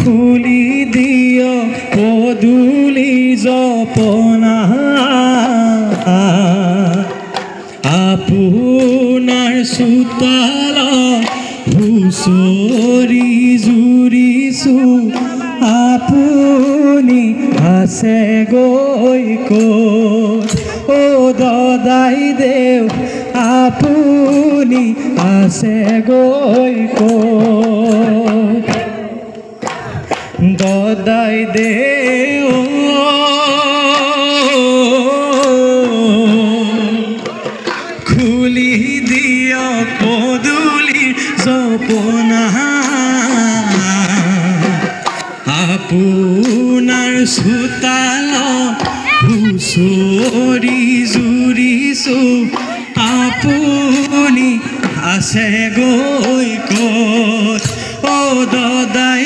খুলি দিয় পদূলি জপনা আপোনাৰ চোতালত হুঁচৰি জুৰিছোঁ আপুনি আছে গৈ ক'ত অ দদাই দেউ আপুনি আছে গৈ ক'ত দদাই দেউ খুলি দিয় পদূলি জপনা আপোনাৰ চোতালত হুঁচৰি জুৰিছোঁ আপুনি আছে গৈ ক'ত অ দদাই